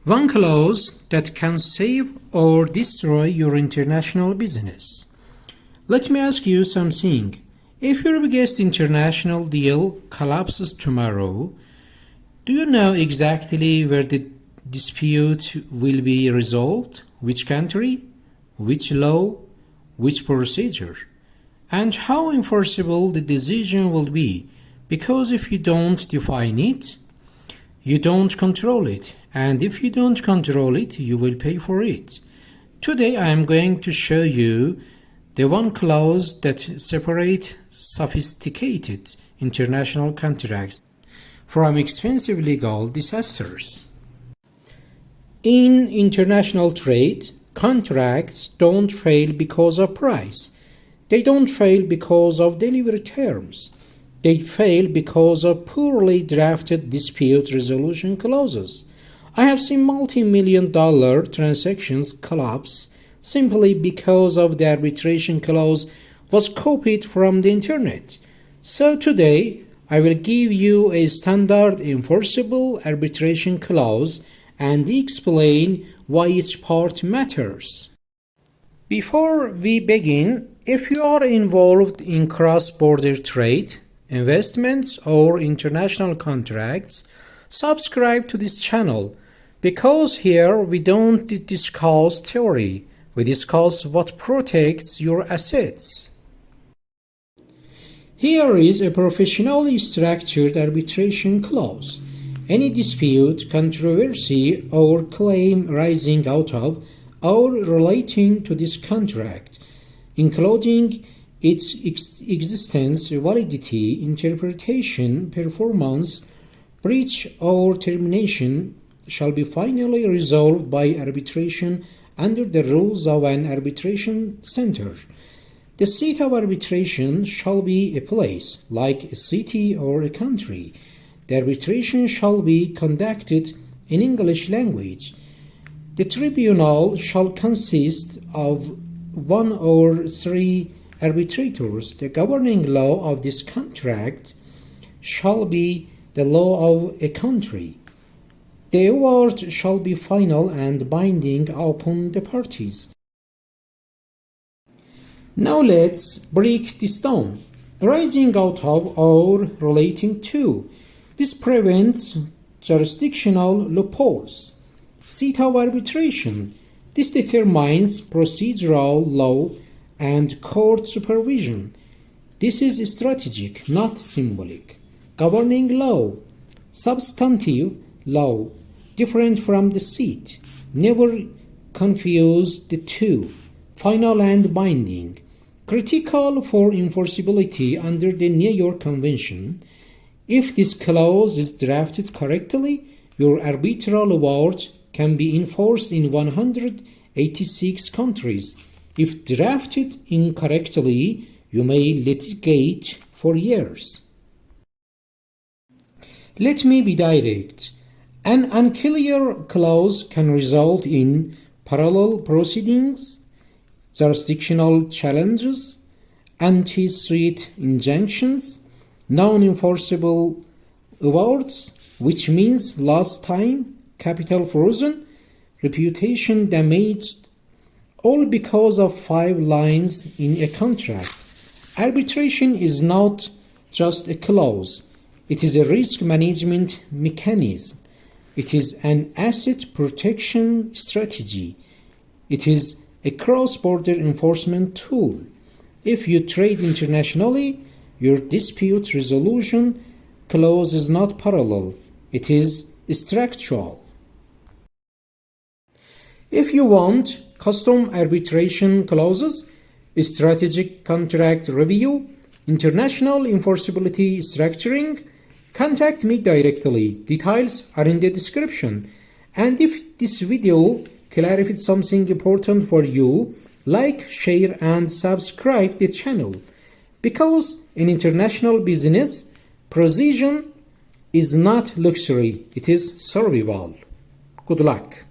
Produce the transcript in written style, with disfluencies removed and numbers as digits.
One clause that can save or destroy your international business. Let me ask you something. If your biggest international deal collapses tomorrow, do you know exactly where the dispute will be resolved? Which country? Which law? Which procedure? And how enforceable the decision will be? Because if you don't define it, you don't control it. And if you don't control it, you will pay for it. Today I am going to show you the one clause that separates sophisticated international contracts from expensive legal disasters. In international trade, contracts don't fail because of price. They don't fail because of delivery terms. They fail because of poorly drafted dispute resolution clauses. I have seen multi-million-dollar transactions collapse simply because of the arbitration clause was copied from the internet. So today, I will give you a standard enforceable arbitration clause and explain why each part matters. Before we begin, if you are involved in cross-border trade, investments, or international contracts, subscribe to this channel because here we don't discuss theory, we discuss what protects your assets. Here is a professionally structured arbitration clause. Any dispute, controversy, or claim rising out of or relating to this contract, including its existence, validity, interpretation, performance, breach, or termination, shall be finally resolved by arbitration under the rules of an arbitration center. The seat of arbitration shall be a place, like a city or a country. The arbitration shall be conducted in English language. The tribunal shall consist of one or three arbitrators. The governing law of this contract shall be the law of a country. The award shall be final and binding upon the parties. Now let's break this down. Rising out of or relating to. This prevents jurisdictional loopholes. Seat of arbitration. This determines procedural law and court supervision. This is strategic, not symbolic. Governing law. Substantive law. Different from the seat. Never confuse the two. Final and binding. Critical for enforceability under the New York Convention. If this clause is drafted correctly, your arbitral award can be enforced in 186 countries. If drafted incorrectly, you may litigate for years. Let me be direct. An unclear clause can result in parallel proceedings, jurisdictional challenges, anti-suit injunctions, non-enforceable awards, which means lost time, capital frozen, reputation damaged, all because of 5 lines in a contract. Arbitration is not just a clause. It is a risk management mechanism. It is an asset protection strategy. It is a cross-border enforcement tool. If you trade internationally, your dispute resolution clause is not parallel. It is structural. If you want custom arbitration clauses, strategic contract review, international enforceability structuring, contact me directly. Details are in the description. And if this video clarified something important for you, like, share, and subscribe the channel. Because in international business, precision is not luxury, it is survival. Good luck.